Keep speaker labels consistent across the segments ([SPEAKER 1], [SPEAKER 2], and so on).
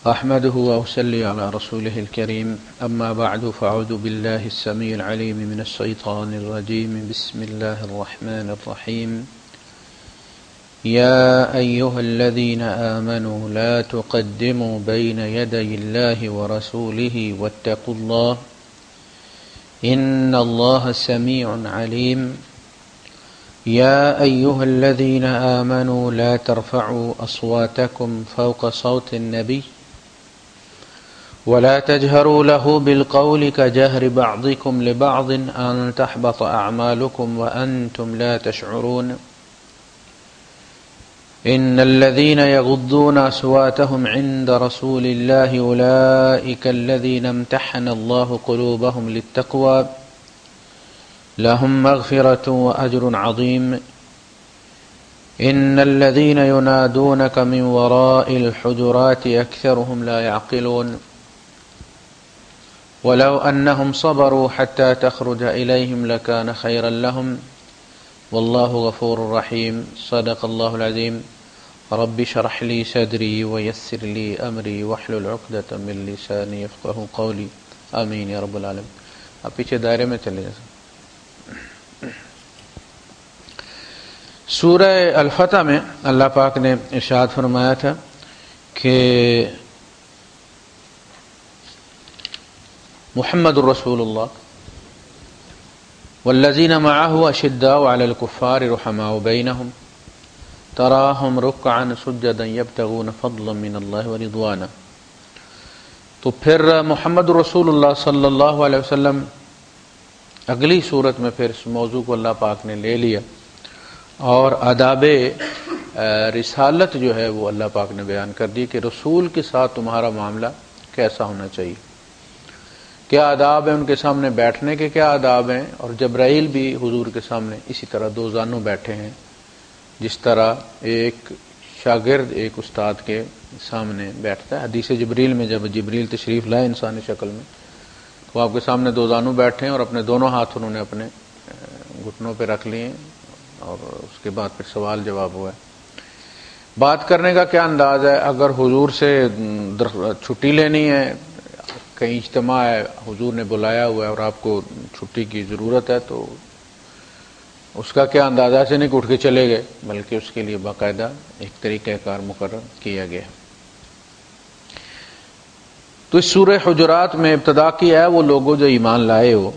[SPEAKER 1] أحمده وأصلي على رسوله الكريم أما بعد فأعوذ بالله السميع العليم من الشيطان الرجيم بسم الله الرحمن الرحيم يا أيها الذين آمنوا لا تقدموا بين يدي الله ورسوله واتقوا الله إن الله سميع عليم يا أيها الذين آمنوا لا ترفعوا أصواتكم فوق صوت النبي ولا تجهروا له بالقول كجهر بعضكم لبعض أن تحبط أعمالكم وأنتم لا تشعرون إن الذين يغضون أصواتهم عند رسول الله أولئك الذين امتحن الله قلوبهم للتقوى لهم مغفرة وأجر عظيم إن الذين ينادونك من وراء الحجرات أكثرهم لا يعقلون ولو أنهم صبروا حتى تخرج إليهم لكان خيرا لهم والله غفور رحيم صدق الله العظيم رب اشرح لي صدري ويسر لي أمري واحلل عقدة من لساني يفقهوا قولي آمین یا رب العالمین. اب پیچھے دائرے میں چلے جائیں. سورہ الفتح میں اللہ پاک نے ارشاد فرمایا تھا کہ محمد الرسول اللہ والذین معه اشداء علی الکفار رحماء بینہم تراہم رکعا سجدا یبتغون فضلا من اللہ ورضوانا. تو پھر محمد رسول اللہ صلی اللہ علیہ وسلم اگلی صورت میں پھر اس موضوع کو اللہ پاک نے لے لیا اور آداب رسالت جو ہے وہ اللہ پاک نے بیان کر دی کہ رسول کے ساتھ تمہارا معاملہ کیسا ہونا چاہیے، کیا آداب ہیں، ان کے سامنے بیٹھنے کے کیا آداب ہیں. اور جبرائیل بھی حضور کے سامنے اسی طرح دو زانوں بیٹھے ہیں، جس طرح ایک شاگرد ایک استاد کے سامنے بیٹھتا ہے. حدیث جبریل میں جب جبریل تشریف لائے انسانی شکل میں تو آپ کے سامنے دو زانوں بیٹھے ہیں اور اپنے دونوں ہاتھ انہوں نے اپنے گھٹنوں پہ رکھ لیے اور اس کے بعد پھر سوال جواب ہوا ہے. بات کرنے کا کیا انداز ہے؟ اگر حضور سے چھٹی لینی ہے، کہیں اجتماع ہے، حضور نے بلایا ہوا ہے اور آپ کو چھٹی کی ضرورت ہے تو اس کا کیا اندازہ؟ ایسے نہیں کہ اٹھ کے چلے گئے، بلکہ اس کے لیے باقاعدہ ایک طریقہ کار مقرر کیا گیا. تو اس سورہ حجرات میں ابتدا کیا ہے وہ لوگوں جو ایمان لائے ہو،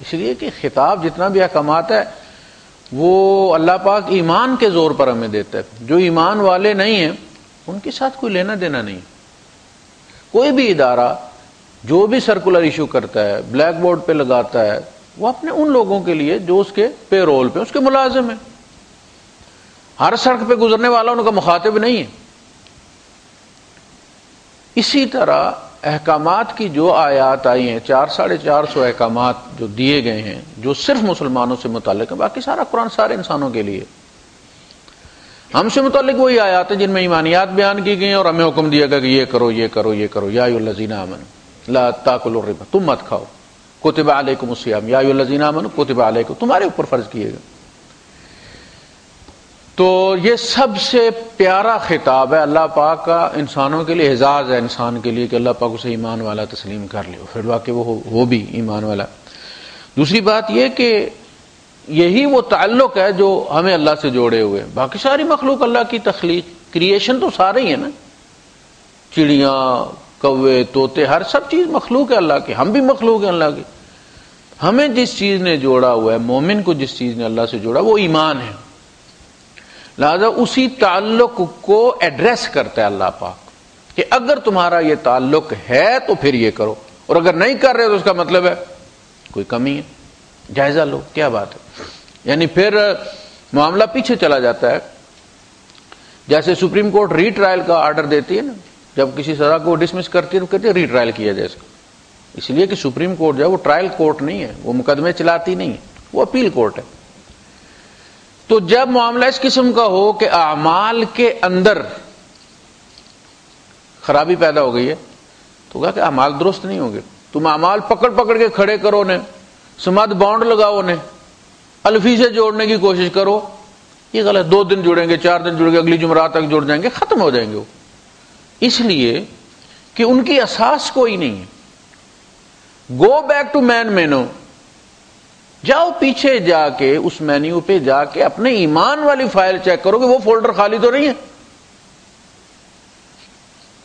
[SPEAKER 1] اس لیے کہ خطاب جتنا بھی احکامات ہے وہ اللہ پاک ایمان کے زور پر ہمیں دیتا ہے. جو ایمان والے نہیں ہیں ان کے ساتھ کوئی لینا دینا نہیں. کوئی بھی ادارہ جو بھی سرکولر ایشو کرتا ہے، بلیک بورڈ پہ لگاتا ہے، وہ اپنے ان لوگوں کے لیے جو اس کے پے رول پہ اس کے ملازم ہیں. ہر سڑک پہ گزرنے والا ان کا مخاطب نہیں ہے. اسی طرح احکامات کی جو آیات آئی ہیں، 450 احکامات جو دیے گئے ہیں جو صرف مسلمانوں سے متعلق ہیں، باقی سارا قرآن سارے انسانوں کے لیے. ہم سے متعلق وہی آیات ہیں جن میں ایمانیات بیان کی گئی ہیں اور ہمیں حکم دیا گیا کہ یہ کرو یہ کرو یہ کرو. یا ایھا الذین آمنوا لا تاکلوا الربا، تم مت کھاؤ. کتب علیکم الصیام یا ایھا الذین آمنوا کتب علیکم، تمہارے اوپر فرض کیے گئے. تو یہ سب سے پیارا خطاب ہے اللہ پاک کا انسانوں کے لیے، اعزاز ہے انسان کے لیے کہ اللہ پاک اسے ایمان والا تسلیم کر لے، پھر واقعی وہ بھی ایمان والا. دوسری بات یہ کہ یہی وہ تعلق ہے جو ہمیں اللہ سے جوڑے ہوئے. باقی ساری مخلوق اللہ کی تخلیق، کریشن تو سارے ہی ہیں نا، چڑیاں، کوے، طوطے، ہر سب چیز مخلوق ہے اللہ کی. ہم بھی مخلوق ہیں اللہ کی. ہمیں جس چیز نے جوڑا ہوا ہے، مومن کو جس چیز نے اللہ سے جوڑا وہ ایمان ہے. لہذا اسی تعلق کو ایڈریس کرتا ہے اللہ پاک کہ اگر تمہارا یہ تعلق ہے تو پھر یہ کرو، اور اگر نہیں کر رہے تو اس کا مطلب ہے کوئی کمی ہے، جائزہ لو کیا بات ہے. یعنی پھر معاملہ پیچھے چلا جاتا ہے. جیسے سپریم کورٹ ری ٹرائل کا آرڈر دیتی ہے نا، جب کسی سزا کو ڈسمس کرتی ہے تو کہتے ہیں ری ٹرائل کیا جائے اس کو. اس لیے کہ سپریم کورٹ جو ہے وہ ٹرائل کورٹ نہیں ہے، وہ مقدمے چلاتی نہیں ہے، وہ اپیل کورٹ ہے. تو جب معاملہ اس قسم کا ہو کہ اعمال کے اندر خرابی پیدا ہو گئی ہے تو کہا کہ اعمال درست نہیں ہوں گے. تم اعمال پکڑ پکڑ کے کھڑے کرو نے، سماد بانڈ لگاؤ نے، الفیظیں جوڑنے کی کوشش کرو، یہ غلط. 2 دن جڑیں گے، 4 دن جڑیں گے، اگلی جمعرات تک جڑ جائیں گے، ختم ہو جائیں گے وہ. اس لیے کہ ان کی اساس کوئی نہیں ہے. گو بیک ٹو مینو، جاؤ پیچھے جا کے اس مینیو پہ جا کے اپنے ایمان والی فائل چیک کرو کہ وہ فولڈر خالی تو نہیں ہے.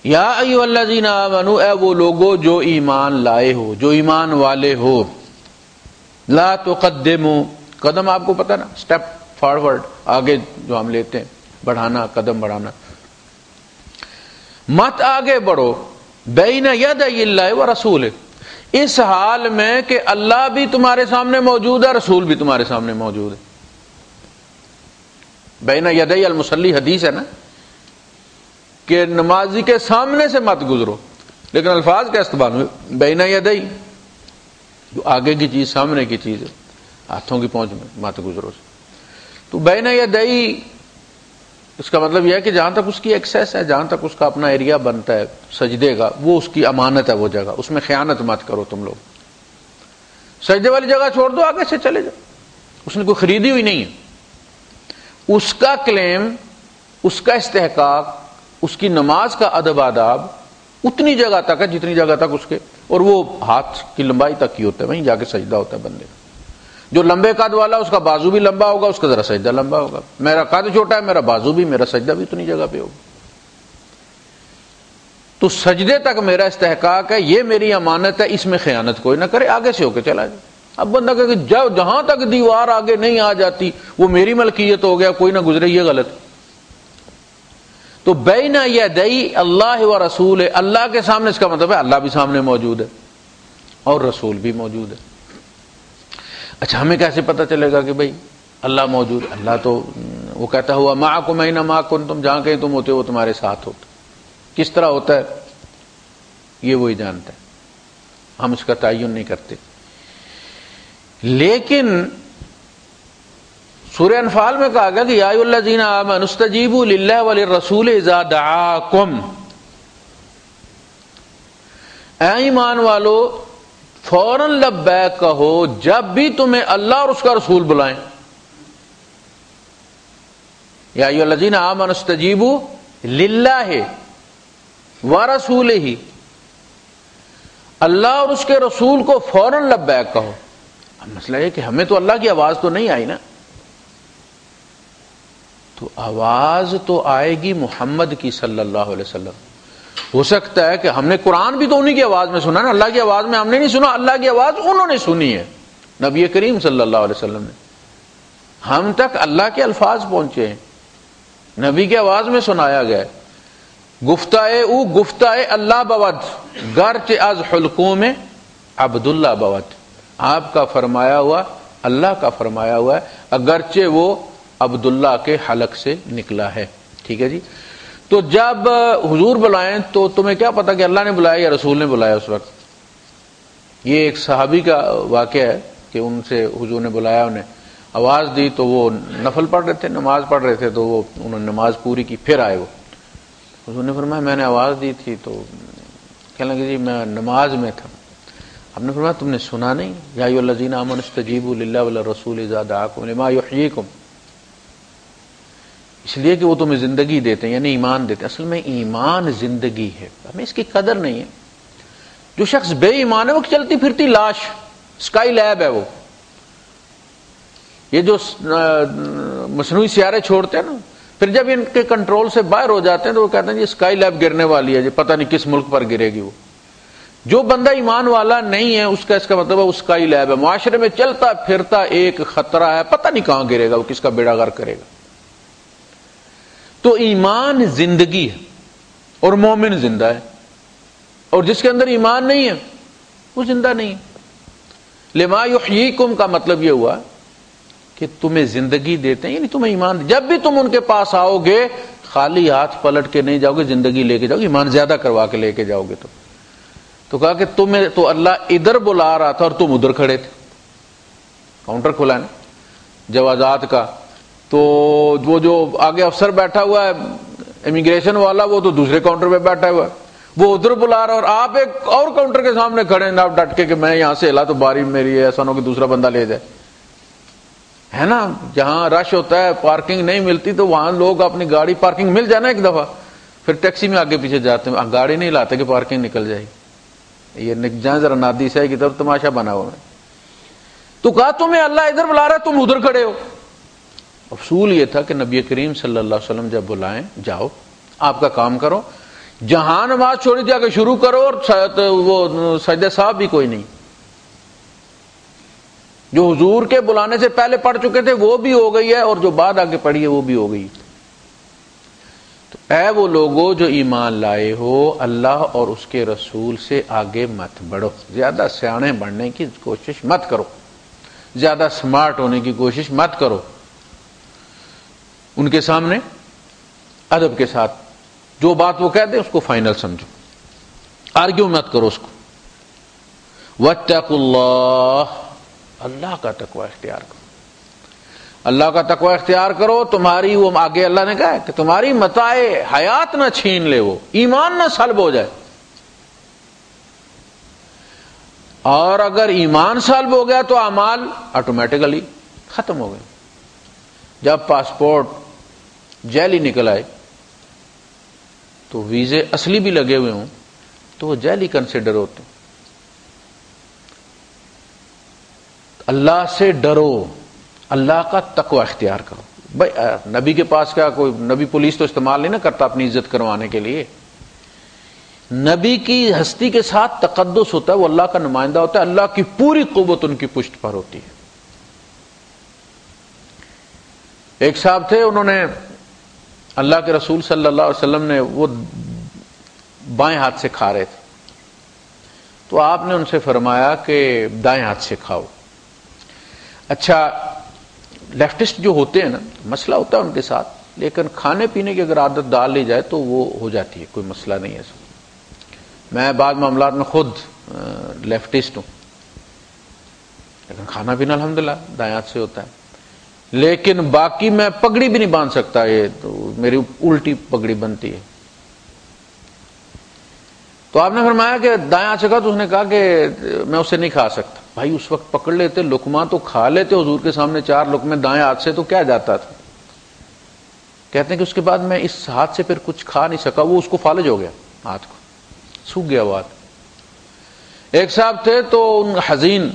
[SPEAKER 1] یا ایھا الذین آمنوا، اے وہ لوگو جو ایمان لائے ہو، جو ایمان والے ہو. لا تقدموا، قدم آپ کو پتہ نا، اسٹیپ فارورڈ، آگے جو ہم لیتے ہیں، بڑھانا، قدم بڑھانا. مت آگے بڑھو بین یدی اللہ و رسولہ، اس حال میں کہ اللہ بھی تمہارے سامنے موجود ہے، رسول بھی تمہارے سامنے موجود ہے. بین یدی المصلی حدیث ہے نا کہ نمازی کے سامنے سے مت گزرو، لیکن الفاظ کا استعمال ہوئے بین یدی، جو آگے کی چیز سامنے کی چیز ہے، ہاتھوں کی پہنچ میں مت گزرو. تو بین یدی اس کا مطلب یہ ہے کہ جہاں تک اس کی ایکسیس ہے، جہاں تک اس کا اپنا ایریا بنتا ہے سجدے کا، وہ اس کی امانت ہے، وہ جگہ، اس میں خیانت مت کرو تم لوگ. سجدے والی جگہ چھوڑ دو، آگے سے چلے جاؤ، اس نے کوئی خریدی ہوئی نہیں ہے. اس کا کلیم، اس کا استحقاق، اس کی نماز کا ادب آداب اتنی جگہ تک ہے جتنی جگہ تک اس کے، اور وہ ہاتھ کی لمبائی تک ہی ہوتا ہے، وہیں جا کے سجدہ ہوتا ہے بندے کا. جو لمبے قد والا اس کا بازو بھی لمبا ہوگا، اس کا ذرا سجدہ لمبا ہوگا. میرا قد چھوٹا ہے، میرا بازو بھی، میرا سجدہ بھی اتنی جگہ پہ ہوگا. تو سجدے تک میرا استحقاق ہے، یہ میری امانت ہے، اس میں خیانت کوئی نہ کرے، آگے سے ہو کے چلا جائے. اب بندہ کہ جہاں تک دیوار آگے نہیں آ جاتی وہ میری ملکیت ہو گیا، کوئی نہ گزرے، یہ غلط. تو بین یدی اللہ و رسول، اللہ کے سامنے، اس کا مطلب ہے اللہ بھی سامنے موجود ہے اور رسول بھی موجود ہے. اچھا ہمیں کیسے پتہ چلے گا کہ بھئی اللہ موجود؟ اللہ تو وہ کہتا ہوا معکم اینما کنتم، جہاں کہیں تم ہوتے وہ تمہارے ساتھ ہوتا. کس طرح ہوتا ہے یہ وہی جانتا ہے، ہم اس کا تعین نہیں کرتے. لیکن سورہ انفال میں کہا گیا کہ یا ایھا الذین آمنوا استجیبوا للہ وللرسول اذا دعاکم، اے ایمان والو فوراً لبیک کہو جب بھی تمہیں اللہ اور اس کا رسول بلائیں. یا ایھا الذین آمنوا استجیبوا للہ ورسولہ، اللہ اور اس کے رسول کو فوراً لبیک کہو. اب مسئلہ یہ کہ ہمیں تو اللہ کی آواز تو نہیں آئی نا، تو آواز تو آئے گی محمد کی صلی اللہ علیہ وسلم. ہو سکتا ہے کہ ہم نے قرآن بھی تو انہی کی آواز میں سنا نا، اللہ کی آواز میں ہم نے نہیں سنا، اللہ کی آواز انہوں نے سنی ہے، نبی کریم صلی اللہ علیہ وسلم نے. ہم تک اللہ کے الفاظ پہنچے ہیں، نبی کی آواز میں سنایا گیا. گفتائے او گفتائے اللہ بود، گرچہ از حلقوم عبداللہ بود، آپ کا فرمایا ہوا اللہ کا فرمایا ہوا ہے، اگرچہ وہ عبداللہ کے حلق سے نکلا ہے. ٹھیک ہے جی. تو جب حضور بلائیں تو تمہیں کیا پتا کہ اللہ نے بلایا یا رسول نے بلایا اس وقت؟ یہ ایک صحابی کا واقعہ ہے کہ ان سے حضور نے بلایا، انہیں آواز دی تو وہ نفل پڑھ رہے تھے، نماز پڑھ رہے تھے، تو وہ انہوں نے نماز پوری کی، پھر آئے. وہ حضور نے فرمایا میں نے آواز دی تھی، تو کہنے لگے جی میں نماز میں تھا. ہم نے فرمایا تم نے سنا نہیں؟ یا ایھا الذین آمنوا استجیبوا للہ وللرسول اذا دعاکم لما یحییکم، اس لیے کہ وہ تمہیں زندگی دیتے ہیں، یعنی ایمان دیتے ہیں. اصل میں ایمان زندگی ہے، ہمیں اس کی قدر نہیں ہے. جو شخص بے ایمان ہے وہ چلتی پھرتی لاش، اسکائی لیب ہے وہ. یہ جو مصنوعی سیارے چھوڑتے ہیں نا، پھر جب ان کے کنٹرول سے باہر ہو جاتے ہیں تو وہ کہتے ہیں یہ اسکائی لیب گرنے والی ہے، جی پتہ نہیں کس ملک پر گرے گی. وہ جو بندہ ایمان والا نہیں ہے اس کا مطلب ہے وہ اسکائی لیب ہے، معاشرے میں چلتا پھرتا ایک خطرہ ہے، پتہ نہیں کہاں گرے گا، وہ کس کا بیڑا غرق کرے گا. تو ایمان زندگی ہے اور مومن زندہ ہے، اور جس کے اندر ایمان نہیں ہے وہ زندہ نہیں ہے. لما یحییکم کا مطلب یہ ہوا کہ تمہیں زندگی دیتے ہیں، یعنی تمہیں ایمان. جب بھی تم ان کے پاس آؤ گے خالی ہاتھ پلٹ کے نہیں جاؤ گے، زندگی لے کے جاؤ گے، ایمان زیادہ کروا کے لے کے جاؤ گے. تو کہا کہ تمہیں تو اللہ ادھر بلا رہا تھا اور تم ادھر کھڑے تھے. کاؤنٹر کھلا ہے نا جوازات کا، تو وہ جو آگے افسر بیٹھا ہوا ہے امیگریشن والا، وہ تو دوسرے کاؤنٹر پہ بیٹھا ہوا ہے، وہ ادھر بلا رہا ہے اور آپ ایک اور کاؤنٹر کے سامنے کھڑے ہیں، آپ ڈٹ کے کہ میں یہاں سے ہلا تو باری میری ہے، ایسا نہ ہو کہ دوسرا بندہ لے جائے. ہے نا، جہاں رش ہوتا ہے پارکنگ نہیں ملتی تو وہاں لوگ اپنی گاڑی پارکنگ مل جائے نا ایک دفعہ، پھر ٹیکسی میں آگے پیچھے جاتے ہیں، گاڑی نہیں لاتے کہ پارکنگ نکل جائے گی، یہ جہاں ذرا نادی صاحب کی طرف تماشا بنا ہوا ہے. تو کہا تمہیں اللہ ادھر بلا رہا ہے، تم ادھر کھڑے ہو. اصول یہ تھا کہ نبی کریم صلی اللہ علیہ وسلم جب بلائیں جاؤ، آپ کا کام کرو، جہاں نماز چھوڑی جا کے شروع کرو، اور وہ سجدہ صاحب بھی کوئی نہیں، جو حضور کے بلانے سے پہلے پڑھ چکے تھے وہ بھی ہو گئی ہے، اور جو بعد آگے پڑھی ہے وہ بھی ہو گئی. تو اے وہ لوگوں جو ایمان لائے ہو، اللہ اور اس کے رسول سے آگے مت بڑھو، زیادہ سیانے بننے کی کوشش مت کرو، زیادہ سمارٹ ہونے کی کوشش مت کرو. ان کے سامنے ادب کے ساتھ جو بات وہ کہتے ہیں اس کو فائنل سمجھو، آرگیو مت کرو اس کو. واتقوا اللہ، اللہ کا تقوی اختیار کرو، اللہ کا تقوی اختیار کرو. تمہاری وہ آگے اللہ نے کہا ہے کہ تمہاری متاع حیات نہ چھین لے، وہ ایمان نہ سلب ہو جائے. اور اگر ایمان سلب ہو گیا تو اعمال آٹومیٹیکلی ختم ہو گئے. جب پاسپورٹ جعلی نکل آئے تو ویزے اصلی بھی لگے ہوئے ہوں تو وہ جعلی کنسیڈر ہوتے ہیں. اللہ سے ڈرو، اللہ کا تقوی اختیار کرو. بھائی نبی کے پاس کیا کوئی نبی پولیس تو استعمال نہیں نہ کرتا اپنی عزت کروانے کے لیے. نبی کی ہستی کے ساتھ تقدس ہوتا ہے، وہ اللہ کا نمائندہ ہوتا ہے، اللہ کی پوری قوت ان کی پشت پر ہوتی ہے. ایک صاحب تھے، انہوں نے اللہ کے رسول صلی اللہ علیہ وسلم نے وہ بائیں ہاتھ سے کھا رہے تھے، تو آپ نے ان سے فرمایا کہ دائیں ہاتھ سے کھاؤ. اچھا لیفٹسٹ جو ہوتے ہیں نا، مسئلہ ہوتا ہے ان کے ساتھ، لیکن کھانے پینے کی اگر عادت ڈال لی جائے تو وہ ہو جاتی ہے، کوئی مسئلہ نہیں ہے. میں بعض معاملات میں خود لیفٹسٹ ہوں، لیکن کھانا پینا الحمدللہ دائیں ہاتھ سے ہوتا ہے. لیکن باقی میں پگڑی بھی نہیں باندھ سکتا، یہ تو میری الٹی پگڑی بنتی ہے. تو آپ نے فرمایا کہ دائیں ہاتھ سے کھا، تو اس نے کہا کہ میں اسے نہیں کھا سکتا. بھائی اس وقت پکڑ لیتے لقمہ تو کھا لیتے حضور کے سامنے 4 لقمے دائیں ہاتھ سے، تو کیا جاتا تھا. کہتے ہیں کہ اس کے بعد میں اس ہاتھ سے پھر کچھ کھا نہیں سکا، وہ اس کو فالج ہو گیا، ہاتھ کو سوکھ گیا وہ ہاتھ. ایک صاحب تھے تو ان حزین،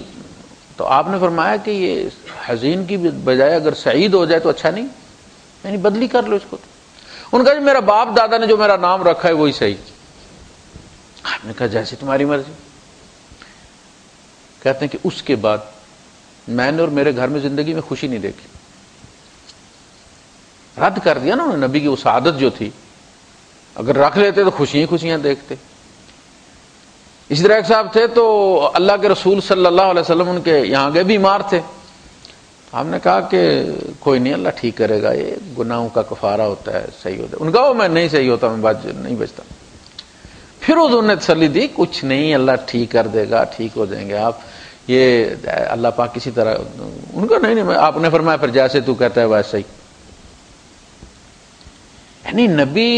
[SPEAKER 1] تو آپ نے فرمایا کہ یہ حزین کی بجائے اگر سعید ہو جائے تو اچھا نہیں، یعنی بدلی کر لو اس کو. ان کا میرا باپ دادا نے جو میرا نام رکھا ہے وہی صحیح. آپ نے کہا جیسی تمہاری مرضی. کہتے ہیں کہ اس کے بعد میں نے اور میرے گھر میں زندگی میں خوشی نہیں دیکھی. رد کر دیا نا انہوں نے نبی کی اس عادت جو تھی، اگر رکھ لیتے تو خوشیاں خوشیاں دیکھتے. اسی طرح ایک صاحب تھے تو اللہ کے رسول صلی اللہ علیہ وسلم ان کے یہاں گئے، بیمار تھے. ہم نے کہا کہ کوئی نہیں، اللہ ٹھیک کرے گا، یہ گناہوں کا کفارہ ہوتا ہے، صحیح ہوتا ہے. ان کا وہ میں نہیں صحیح ہوتا، میں بات نہیں بچتا. پھر انہوں نے تسلی دی، کچھ نہیں، اللہ ٹھیک کر دے گا، ٹھیک ہو جائیں گے آپ، یہ اللہ پاک کسی طرح. ان کا نہیں، آپ نے فرمایا پھر جیسے تو کہتا ہے ویسا ہی. یعنی نبی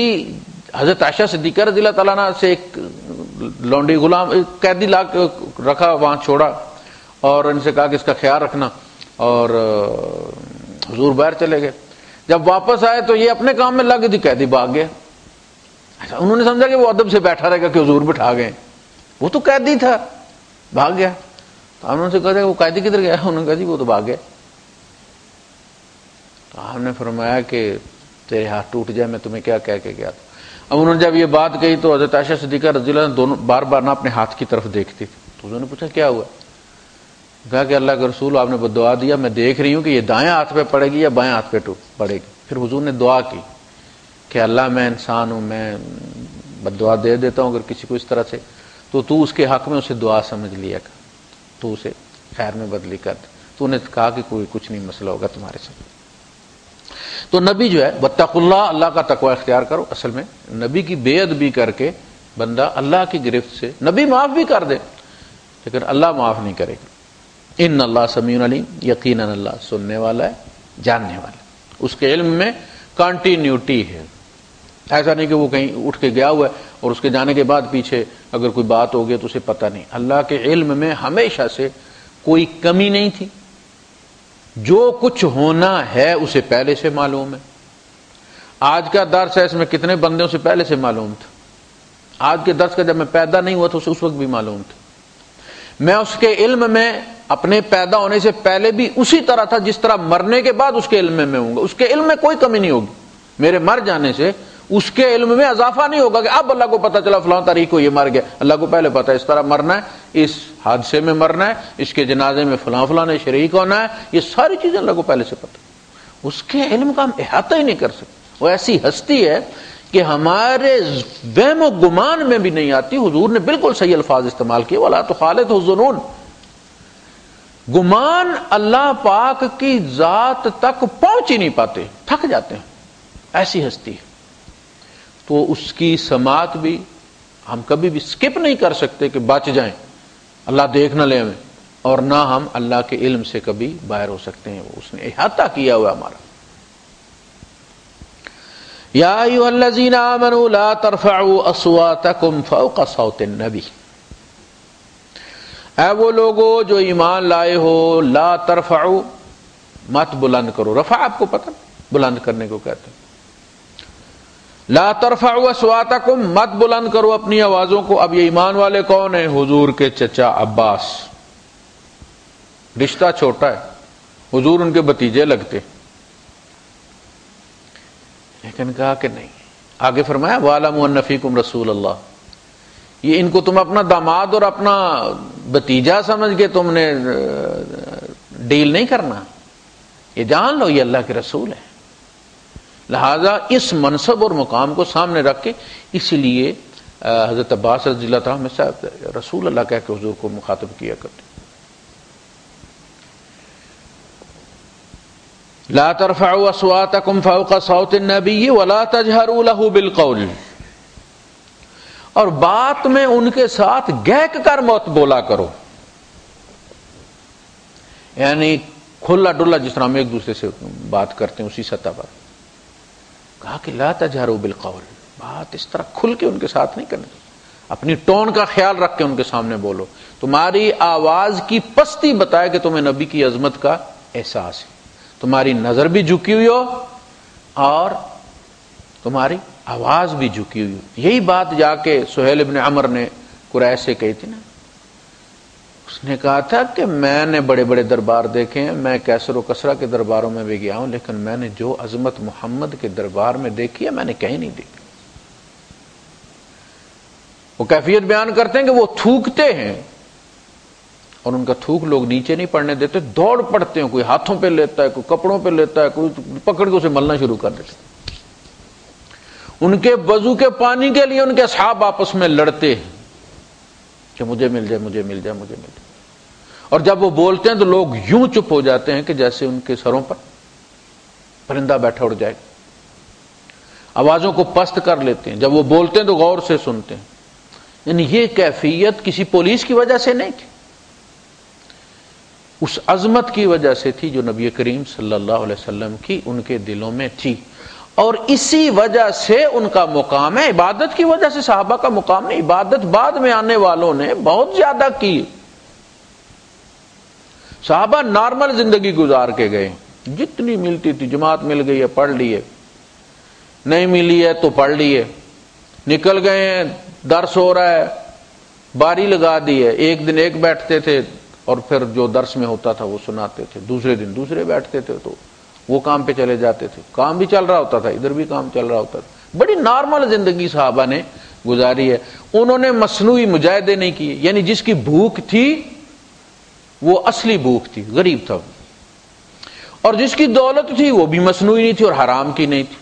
[SPEAKER 1] حضرت عائشہ صدیقہ رضی اللہ تعالیٰ عنہ سے ایک لونڈی غلام قیدی لا کے رکھا، وہاں چھوڑا اور ان سے کہا کہ اس کا خیال رکھنا، اور حضور باہر چلے گئے. جب واپس آئے تو یہ اپنے کام میں لگ گئی، قیدی بھاگ گیا. اچھا انہوں نے سمجھا کہ وہ ادب سے بیٹھا رہے گا کہ حضور بٹھا گئے، وہ تو قیدی تھا، بھاگ گیا. تو ہم نے ان سے کہا کہ وہ قیدی کدھر گیا؟ انہوں نے کہا جی وہ تو بھاگ گیا. تو ہم نے فرمایا کہ تیرے ہاتھ ٹوٹ جائے، میں تمہیں کیا کہہ کے گیا تھا. اب انہوں نے جب یہ بات کہی تو حضرت عائشہ صدیقہ رضی اللہ عنہ دونوں بار بار نہ اپنے ہاتھ کی طرف دیکھتی تھی. تو انہوں نے پوچھا کیا ہوا؟ کہا کہ اللہ کے رسول آپ نے بدعا دیا، میں دیکھ رہی ہوں کہ یہ دائیں ہاتھ پہ پڑے گی یا بائیں ہاتھ پہ پڑے گی. پھر حضور نے دعا کی کہ اللہ میں انسان ہوں، میں بدعا دے دیتا ہوں اگر کسی کو اس طرح سے، تو اس کے حق میں اسے دعا سمجھ لیا کر، تو اسے خیر میں بدلی کر دے. تو انہیں کہا کہ کوئی کچھ نہیں مسئلہ ہوگا تمہارے ساتھ. تو نبی جو ہے واتقوا اللہ، اللہ کا تقوی اختیار کرو. اصل میں نبی کی بے ادبی کر کے بندہ اللہ کی گرفت سے، نبی معاف بھی کر دے لیکن اللہ معاف نہیں کرے گا. ان اللہ سمیع علیم، یقیناً اللہ سننے والا ہے، جاننے والا ہے. اس کے علم میں کنٹینیوٹی ہے، ایسا نہیں کہ وہ کہیں اٹھ کے گیا ہوا ہے اور اس کے جانے کے بعد پیچھے اگر کوئی بات ہو گئی تو اسے پتہ نہیں. اللہ کے علم میں ہمیشہ سے کوئی کمی نہیں تھی. جو کچھ ہونا ہے اسے پہلے سے معلوم ہے. آج کا درس ہے، اس میں کتنے بندوں سے پہلے سے معلوم تھا؟ آج کے درس کا جب میں پیدا نہیں ہوا تو اس وقت بھی معلوم تھا۔ میں اس کے علم میں اپنے پیدا ہونے سے پہلے بھی اسی طرح تھا جس طرح مرنے کے بعد اس کے علم میں ہوں گا۔ اس کے علم میں کوئی کمی نہیں ہوگی، میرے مر جانے سے اس کے علم میں اضافہ نہیں ہوگا کہ اب اللہ کو پتہ چلا فلاں تاریخ کو یہ مر گیا۔ اللہ کو پہلے پتہ ہے اس طرح مرنا ہے، اس حادثے میں مرنا ہے، اس کے جنازے میں فلاں فلاں نے شریک ہونا ہے، یہ ساری چیزیں اللہ کو پہلے سے پتہ۔ اس کے علم کا ہم احاطہ ہی نہیں کر سکتے۔ وہ ایسی ہستی ہے کہ ہمارے وہم و گمان میں بھی نہیں آتی۔ حضور نے بالکل صحیح الفاظ استعمال کیے، وَلَا تُخَالِطْهُ الظُّنُونُ۔ گمان اللہ پاک کی ذات تک پہنچ ہی نہیں پاتے، تھک جاتے ہیں، ایسی ہستی ہے۔ تو اس کی سماعت بھی ہم کبھی بھی سکپ نہیں کر سکتے کہ بچ جائیں، اللہ دیکھ نہ لے ہمیں، اور نہ ہم اللہ کے علم سے کبھی باہر ہو سکتے ہیں۔ اس نے احاطہ کیا ہوا ہمارا۔ یا ایھا الذین آمنوا لا ترفعوا اصواتکم فوق صوت النبی، اے وہ لوگو جو ایمان لائے ہو، لا ترفعوا، مت بلند کرو۔ رفع آپ کو پتہ بلند کرنے کو کہتے ہیں۔ لا ترفعوا اصواتکم، مت بلند کرو اپنی آوازوں کو۔ اب یہ ایمان والے کون ہیں؟ حضور کے چچا عباس، رشتہ چھوٹا ہے، حضور ان کے بھتیجے لگتے، لیکن کہا کہ نہیں۔ آگے فرمایا وَاعْلَمُوا أَنَّ فِيكُمْ رَسُولَ اللَّهِ، یہ ان کو تم اپنا داماد اور اپنا بھتیجا سمجھ کے تم نے ڈیل نہیں کرنا، یہ جان لو یہ اللہ کے رسول ہے۔ لہذا اس منصب اور مقام کو سامنے رکھ کے اسی لیے حضرت عباس رضی اللہ تعالیٰ ہمیشہ رسول اللہ کہہ کے حضور کو مخاطب کیا کرتے۔ لا ترفعوا اصواتکم فوق صوت النبی ولا تجہروا لہ بالقول، اور بات میں ان کے ساتھ گہک کر مت بولا کرو، یعنی کھلا ڈلا جس طرح ہم ایک دوسرے سے بات کرتے ہیں اسی سطح پر۔ کہا کہ لا تجہروا بالقول، بات اس طرح کھل کے ان کے ساتھ نہیں کرنی، اپنی ٹون کا خیال رکھ کے ان کے سامنے بولو۔ تمہاری آواز کی پستی بتائے کہ تمہیں نبی کی عظمت کا احساس ہے، تمہاری نظر بھی جھکی ہوئی ہو اور تمہاری آواز بھی جھکی ہوئی ہو۔ یہی بات جا کے سہیل ابن عمر نے قریش سے کہی تھی نا، اس نے کہا تھا کہ میں نے بڑے بڑے دربار دیکھے ہیں، میں کیسر و کسرا کے درباروں میں بھی گیا ہوں، لیکن میں نے جو عظمت محمد کے دربار میں دیکھی ہے میں نے کہیں نہیں دیکھی۔ وہ کیفیت بیان کرتے ہیں کہ وہ تھوکتے ہیں اور ان کا تھوک لوگ نیچے نہیں پڑنے دیتے، دوڑ پڑتے ہیں، کوئی ہاتھوں پہ لیتا ہے، کوئی کپڑوں پہ لیتا ہے، کوئی پکڑ کے اسے ملنا شروع کر دیتا ہے۔ ان کے وضو کے پانی کے لیے ان کے اصحاب آپس میں لڑتے ہیں کہ مجھے مل جائے، مجھے مل جائے، مجھے مل جائے، اور جب وہ بولتے ہیں تو لوگ یوں چپ ہو جاتے ہیں کہ جیسے ان کے سروں پر پرندہ بیٹھا اڑ جائے، آوازوں کو پست کر لیتے ہیں، جب وہ بولتے ہیں تو غور سے سنتے ہیں۔ یعنی یہ کیفیت کسی پولیس کی وجہ سے نہیں تھی، اس عظمت کی وجہ سے تھی جو نبی کریم صلی اللہ علیہ وسلم کی ان کے دلوں میں تھی، اور اسی وجہ سے ان کا مقام ہے۔ عبادت کی وجہ سے صحابہ کا مقام نہیں، عبادت بعد میں آنے والوں نے بہت زیادہ کی۔ صحابہ نارمل زندگی گزار کے گئے، جتنی ملتی تھی، جماعت مل گئی ہے پڑھ لیے، نہیں ملی ہے تو پڑھ لیے، نکل گئے ہیں درس ہو رہا ہے باری لگا دی ہے، ایک دن ایک بیٹھتے تھے اور پھر جو درس میں ہوتا تھا وہ سناتے تھے، دوسرے دن دوسرے بیٹھتے تھے تو وہ کام پہ چلے جاتے تھے، کام بھی چل رہا ہوتا تھا، ادھر بھی کام چل رہا ہوتا تھا۔ بڑی نارمل زندگی صحابہ نے گزاری ہے۔ انہوں نے مصنوعی مجاہدے نہیں کیے، یعنی جس کی بھوک تھی وہ اصلی بھوک تھی، غریب تھا، اور جس کی دولت تھی وہ بھی مصنوعی نہیں تھی اور حرام کی نہیں تھی،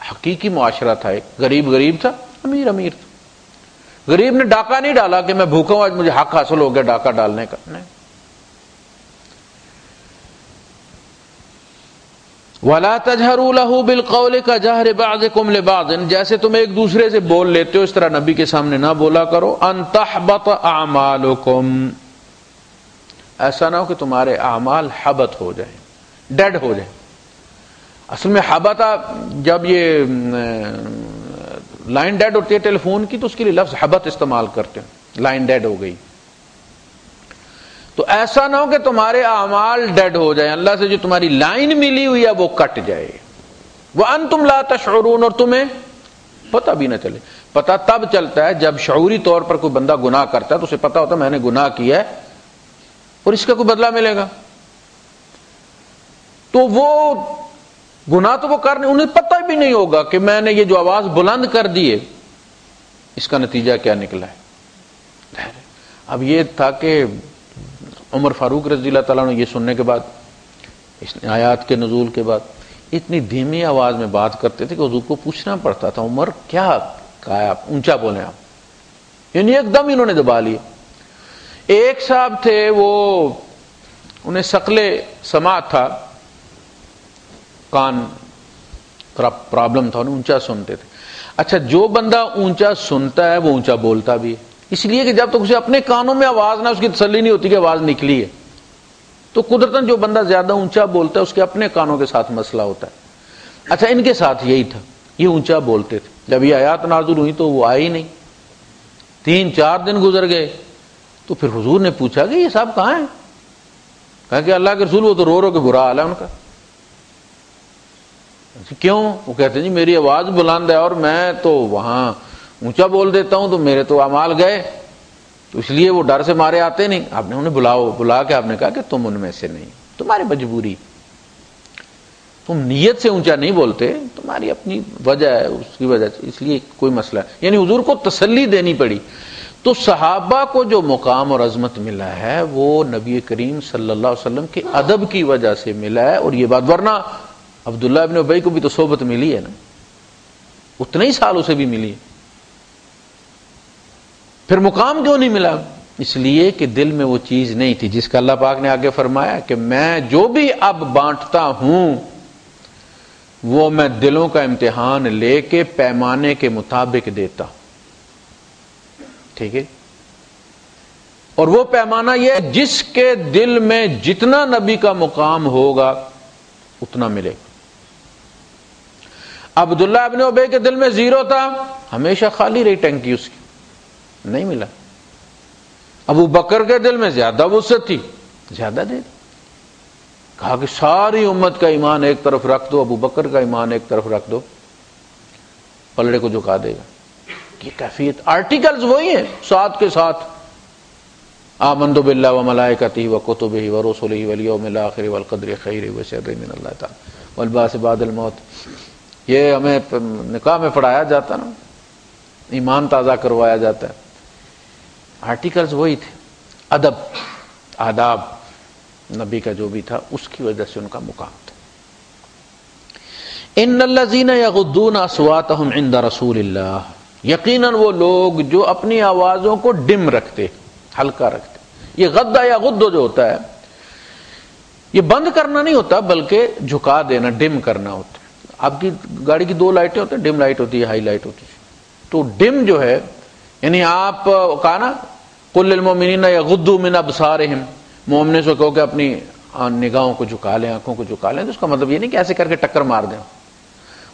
[SPEAKER 1] حقیقی معاشرہ تھا۔ ایک غریب غریب تھا، امیر امیر تھا۔ غریب نے ڈاکہ نہیں ڈالا کہ میں بھوکا ہوں آج مجھے حق حاصل ہو گیا ڈاکہ ڈالنے کا، نہیں۔ وَلَا تَجْهَرُوا لَهُ بِالْقَوْلِ كَجَهْرِ بَعْضِكُمْ لِبَعْضٍ، جیسے تم ایک دوسرے سے بول لیتے ہو اس طرح نبی کے سامنے نہ بولا کرو۔ أَن تَحْبَطَ أَعْمَالُكُمْ، ایسا نہ ہو کہ تمہارے اعمال حبط ہو جائیں، ڈیڈ ہو جائیں۔ اصل میں حبط، جب یہ لائن ڈیڈ ہوتی ہے ٹیلی فون کی تو اس کے لیے لفظ حبط استعمال کرتے ہیں، لائن ڈیڈ ہو گئی۔ تو ایسا نہ ہو کہ تمہارے اعمال ڈیڈ ہو جائیں، اللہ سے جو تمہاری لائن ملی ہوئی ہے وہ کٹ جائے۔ وَأَنْتُمْ لَا تَشْعُرُونَ، اور تمہیں پتہ بھی نہ چلے۔ پتہ تب چلتا ہے جب شعوری طور پر کوئی بندہ گناہ کرتا ہے تو اسے پتہ ہوتا ہے میں نے گناہ کیا ہے اور اس کا کوئی بدلہ ملے گا، تو وہ گناہ تو وہ کرنے، انہیں پتہ بھی نہیں ہوگا کہ میں نے یہ جو آواز بلند کر دی ہے اس کا نتیجہ کیا نکلا ہے۔ اب یہ تھا کہ عمر فاروق رضی اللہ تعالیٰ عنہ یہ سننے کے بعد، اس آیات کے نزول کے بعد اتنی دھیمی آواز میں بات کرتے تھے کہ حضور کو پوچھنا پڑتا تھا عمر کیا کہا آپ، اونچا بولیں آپ، یعنی ایک دم انہوں نے دبا لیے۔ ایک صاحب تھے وہ انہیں ثقل سماع تھا، کان پرابلم تھا، انہیں اونچا سنتے تھے۔ اچھا جو بندہ اونچا سنتا ہے وہ اونچا بولتا بھی ہے، اس لیے کہ جب تک اسے اپنے کانوں میں آواز نہ، اس کی تسلی نہیں ہوتی کہ آواز نکلی ہے، تو قدرتاً جو بندہ زیادہ اونچا بولتا ہے اس کے اپنے کانوں کے ساتھ مسئلہ ہوتا ہے۔ اچھا ان کے ساتھ یہی تھا، یہ اونچا بولتے تھے۔ جب یہ آیات نازل ہوئی تو وہ آئی نہیں، 3-4 دن گزر گئے، تو پھر حضور نے پوچھا کہ یہ صاحب کہاں ہیں؟ کہا کہ اللہ کے رسول وہ تو رو رو کے برا حال ہے ان کا۔ کیوں؟ وہ کہتے ہیں جی میری آواز بلند ہے اور میں تو وہاں اونچا بول دیتا ہوں تو میرے تو اعمال گئے، تو اس لیے وہ ڈر سے مارے آتے نہیں۔ آپ نے انہیں بلا کے آپ نے کہا کہ تم ان میں سے نہیں، تمہاری مجبوری، تم نیت سے اونچا نہیں بولتے، تمہاری اپنی وجہ ہے، اس کی وجہ سے، اس لیے کوئی مسئلہ ہے۔ یعنی حضور کو تسلی دینی پڑی۔ تو صحابہ کو جو مقام اور عظمت ملا ہے وہ نبی کریم صلی اللہ علیہ وسلم کے ادب کی وجہ سے ملا ہے، اور یہ بات، ورنہ عبداللہ ابن ابی کو بھی تو صحبت ملی ہے نا، اتنے ہی سال اسے بھی ملی ہے، پھر مقام کیوں نہیں ملا؟ اس لیے کہ دل میں وہ چیز نہیں تھی جس کا اللہ پاک نے آگے فرمایا کہ میں جو بھی اب بانٹتا ہوں وہ میں دلوں کا امتحان لے کے پیمانے کے مطابق دیتا ہوں، ٹھیک ہے؟ اور وہ پیمانہ یہ جس کے دل میں جتنا نبی کا مقام ہوگا اتنا ملے گا۔ عبداللہ ابن ابی کے دل میں 0 تھا، ہمیشہ خالی رہی ٹنکی اس کی، نہیں ملا۔ ابو بکر کے دل میں زیادہ وسعت تھی، زیادہ دے دی۔ کہا کہ ساری امت کا ایمان ایک طرف رکھ دو، ابو بکر کا ایمان ایک طرف رکھ دو، پلڑے کو جھکا دے گا۔ یہ کیفیت، آرٹیکلز وہی ہیں ساتھ کے ساتھ، آمنت باللہ وملائکتہ وکتبہ ورسلہ والیوم الآخر والقدر خیر وشر من اللہ تعالی والبعث بعد الموت۔ یہ ہمیں نکاح میں پڑھایا جاتا نا، ایمان تازہ کروایا جاتا ہے۔ آرٹیکلز وہی تھے، ادب، آداب نبی کا جو بھی تھا اس کی وجہ سے ان کا مقام تھا۔ ان الذین یغضون اصواتهم عند رسول اللہ، یقیناً وہ لوگ جو اپنی آوازوں کو ڈم رکھتے، ہلکا رکھتے۔ یہ غدہ یا غدو جو ہوتا ہے یہ بند کرنا نہیں ہوتا بلکہ جھکا دینا، ڈم کرنا ہوتا ہے۔ آپ کی گاڑی کی 2 لائٹیں ہوتی ہیں، ڈم لائٹ ہوتی ہے، ہائی لائٹ ہوتی ہے۔ تو ڈم جو ہے یعنی آپ کہا نا قل للمؤمنین یغضوا من ابصارہم، مومنوں سے کہو کہ اپنی نگاہوں کو جھکا لیں، آنکھوں کو جھکا لیں، تو اس کا مطلب یہ نہیں کہ ایسے کر کے ٹکر مار دیں،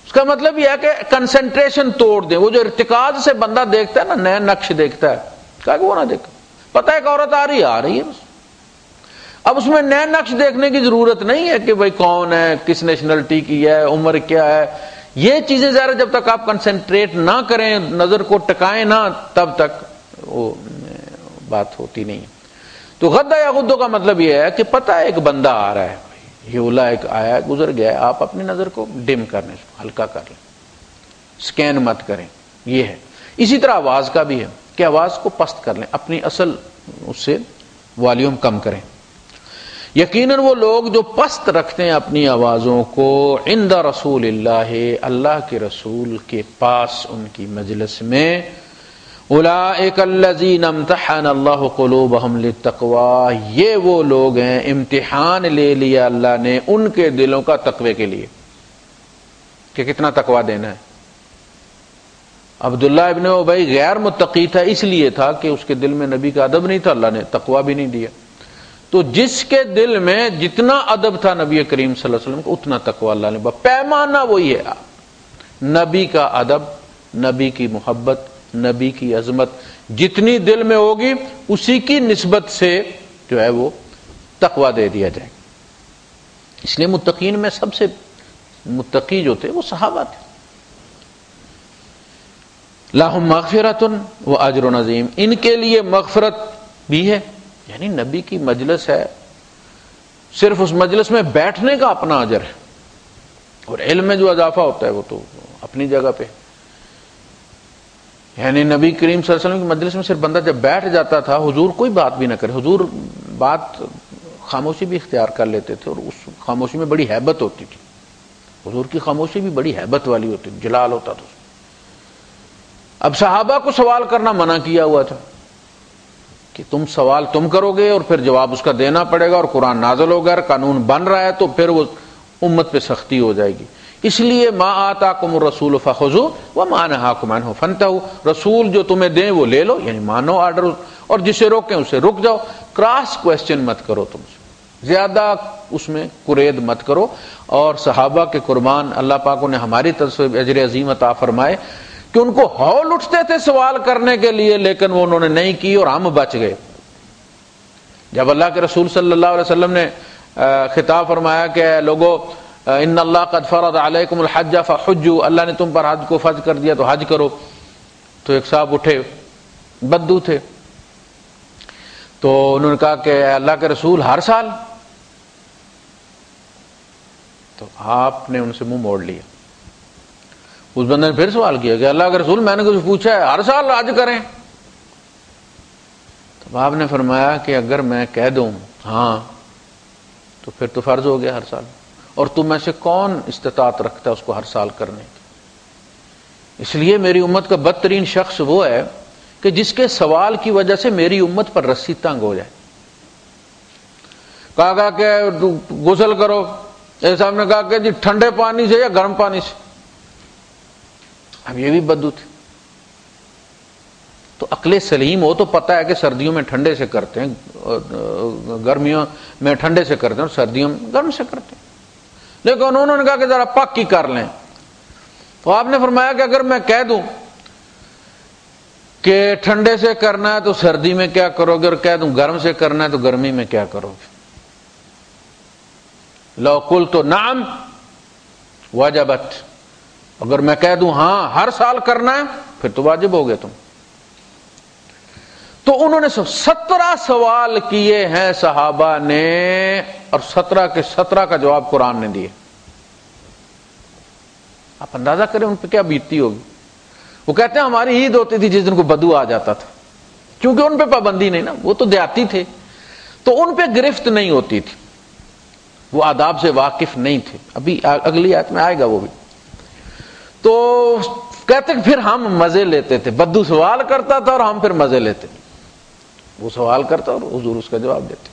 [SPEAKER 1] اس کا مطلب یہ ہے کہ کنسنٹریشن توڑ دیں۔ وہ جو ارتکاز سے بندہ دیکھتا ہے نا، نیا نقش دیکھتا ہے، کہا کہ وہ نہ دیکھا، پتہ ہے ایک عورت آ رہی ہے بس، اب اس میں نیا نقش دیکھنے کی ضرورت نہیں ہے کہ بھائی کون ہے، کس نیشنلٹی کی ہے، عمر کیا ہے، یہ چیزیں ظاہر جب تک آپ کنسنٹریٹ نہ کریں، نظر کو ٹکائیں نہ، تب تک وہ بات ہوتی نہیں ہے۔ تو غدہ یا غدو کا مطلب یہ ہے کہ پتہ ہے ایک بندہ آ رہا ہے، یہ اولا ایک آیا گزر گیا ہے، آپ اپنی نظر کو ڈم کرنے، اس کو ہلکا کر لیں، سکین مت کریں، یہ ہے۔ اسی طرح آواز کا بھی ہے کہ آواز کو پست کر لیں، اپنی اصل اس سے والیوم کم کریں۔ یقیناً وہ لوگ جو پست رکھتے ہیں اپنی آوازوں کو عند رسول اللہ، اللہ کے رسول کے پاس، ان کی مجلس میں، اولئک الذین امتحن اللہ قلوبہم للتقوی، یہ وہ لوگ ہیں امتحان لے لیا اللہ نے ان کے دلوں کا تقوی کے لیے، کہ کتنا تقوی دینا ہے۔ عبداللہ ابن ابی غیر متقی تھا، اس لیے تھا کہ اس کے دل میں نبی کا ادب نہیں تھا، اللہ نے تقوی بھی نہیں دیا۔ تو جس کے دل میں جتنا ادب تھا نبی کریم صلی اللہ علیہ وسلم کو، اتنا تقوی اللہ نے، پیمانہ وہی ہے، نبی کا ادب، نبی کی محبت، نبی کی عظمت جتنی دل میں ہوگی اسی کی نسبت سے جو ہے وہ تقوی دے دیا جائے گا۔ اس لیے متقین میں سب سے متقی جو تھے وہ صحابہ تھے. لہم مغفرۃ و اجر عظیم، ان کے لیے مغفرت بھی ہے، یعنی نبی کی مجلس ہے، صرف اس مجلس میں بیٹھنے کا اپنا اجر ہے، اور علم میں جو اضافہ ہوتا ہے وہ تو اپنی جگہ پہ. یعنی نبی کریم صلی اللہ علیہ وسلم کی مجلس میں صرف بندہ جب بیٹھ جاتا تھا، حضور کوئی بات بھی نہ کرے، حضور بات خاموشی بھی اختیار کر لیتے تھے، اور اس خاموشی میں بڑی ہیبت ہوتی تھی. حضور کی خاموشی بھی بڑی ہیبت والی ہوتی تھی، جلال ہوتا تھا. اب صحابہ کو سوال کرنا منع کیا ہوا تھا کہ تم سوال تم کرو گے اور پھر جواب اس کا دینا پڑے گا، اور قرآن نازل ہو گیا، قانون بن رہا ہے، تو پھر وہ امت پہ سختی ہو جائے گی. اس لیے ما آتاکم الرسول فخذوہ وما نہاکم عنہ فانتہوا، رسول جو تمہیں دیں وہ لے لو، یعنی مانو آرڈر، اور جسے روکیں اسے رک جاؤ. کراس کوشچن مت کرو، تم زیادہ اس میں قرید مت کرو. اور صحابہ کے قربان اللہ پاک نے ہماری طرف سے اجر عظیم عطا فرمائے کہ ان کو ہول اٹھتے تھے سوال کرنے کے لیے، لیکن وہ انہوں نے نہیں کی اور ہم بچ گئے. جب اللہ کے رسول صلی اللہ علیہ وسلم نے خطاب فرمایا کہ لوگو ان اللہ قد فرض علیکم الحج فحجوا، اللہ نے تم پر حج کو فرض کر دیا تو حج کرو، تو ایک صاحب اٹھے، بدو تھے، تو انہوں نے کہا کہ اللہ کے رسول ہر سال؟ تو آپ نے ان سے منہ موڑ لیا. اس بندے نے پھر سوال کیا کہ اللہ کے رسول میں نے کچھ پوچھا ہے، ہر سال حج کریں؟ تو آپ نے فرمایا کہ اگر میں کہہ دوں ہاں تو پھر تو فرض ہو گیا ہر سال، اور تم میں سے کون استطاعت رکھتا ہے اس کو ہر سال کرنے کی؟ اس لیے میری امت کا بدترین شخص وہ ہے کہ جس کے سوال کی وجہ سے میری امت پر رسی تنگ ہو جائے. کہا کہ غسل کرو، ایسا ہم نے کہا کہ جی ٹھنڈے پانی سے یا گرم پانی سے. اب یہ بھی بدو تھے. تو عقل سلیم ہو تو پتہ ہے کہ سردیوں میں ٹھنڈے سے کرتے ہیں، گرمیوں میں ٹھنڈے سے کرتے ہیں، اور سردیوں میں گرم سے کرتے ہیں. لیکن انہوں نے کہا کہ ذرا پک کی کر لیں. تو آپ نے فرمایا کہ اگر میں کہہ دوں کہ ٹھنڈے سے کرنا ہے تو سردی میں کیا کرو گے، اور کہہ دوں گرم سے کرنا ہے تو گرمی میں کیا کرو گے؟ لو قلت نعم وجبت، اگر میں کہہ دوں ہاں ہر سال کرنا ہے پھر تو واجب ہو گئے تم. تو انہوں نے 17 سوال کیے ہیں صحابہ نے، اور 17 کے 17 کا جواب قرآن نے دیے. آپ اندازہ کریں ان پہ کیا بیتتی ہوگی. وہ کہتے ہیں ہماری عید ہوتی تھی جس دن کو بدو آ جاتا تھا، کیونکہ ان پہ پابندی نہیں نا، وہ تو دیہاتی تھے، تو ان پہ گرفت نہیں ہوتی تھی، وہ آداب سے واقف نہیں تھے. ابھی اگلی آیت میں آئے گا وہ بھی. تو کہتے ہیں پھر ہم مزے لیتے تھے، بدو سوال کرتا تھا اور ہم پھر مزے لیتے. وہ سوال کرتا اور حضور اس کا جواب دیتے.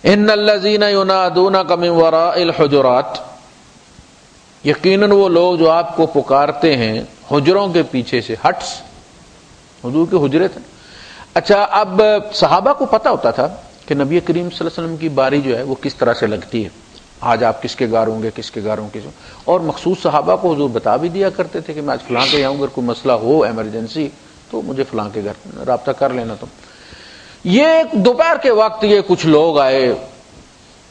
[SPEAKER 1] ان الذین ینادونک من وراء الحجرات، یقیناً وہ لوگ جو آپ کو پکارتے ہیں حجروں کے پیچھے سے. ہٹس حضور کے حجرے تھے. اچھا، اب صحابہ کو پتہ ہوتا تھا کہ نبی کریم صلی اللہ علیہ وسلم کی باری جو ہے وہ کس طرح سے لگتی ہے، آج آپ کس کے گھر ہوں گے، کس کے گھر ہوں گے، اور مخصوص صحابہ کو حضور بتا بھی دیا کرتے تھے کہ میں آج فلاں کے یہاں، اگر کوئی مسئلہ ہو ایمرجنسی تو مجھے فلاں کے گھر رابطہ کر لینا تم. یہ دوپہر کے وقت یہ کچھ لوگ آئے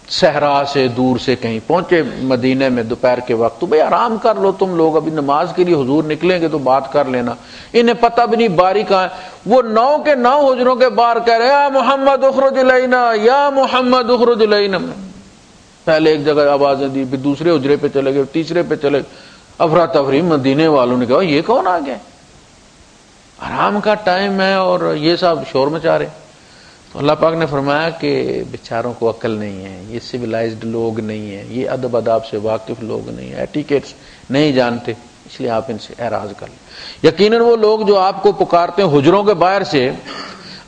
[SPEAKER 1] صحرا سے، دور سے کہیں پہنچے مدینے میں دوپہر کے وقت. تو بھئی آرام کر لو تم لوگ، ابھی نماز کے لیے حضور نکلیں گے تو بات کر لینا. انہیں پتہ بھی نہیں باری کہاں ہے. وہ 9 کے 9 حجروں کے باہر کہہ رہے یا محمد اخرج الینا، یا محمد اخرج الینا. پہلے ایک جگہ آوازیں دی، پھر دوسرے حجرے پہ چلے گئے، تیسرے پہ چلے گئے. افراتفری مدینے والوں نے کہا یہ کون آ گیا، آرام کا ٹائم ہے اور یہ سب شور مچا رہے. تو اللہ پاک نے فرمایا کہ بیچاروں کو عقل نہیں ہے، یہ سویلائزڈ لوگ نہیں ہیں، یہ ادب اداب سے واقف لوگ نہیں ہیں، ایٹیکیٹس نہیں جانتے، اس لیے آپ ان سے اعراض کر لیں. یقیناً وہ لوگ جو آپ کو پکارتے ہیں حجروں کے باہر سے،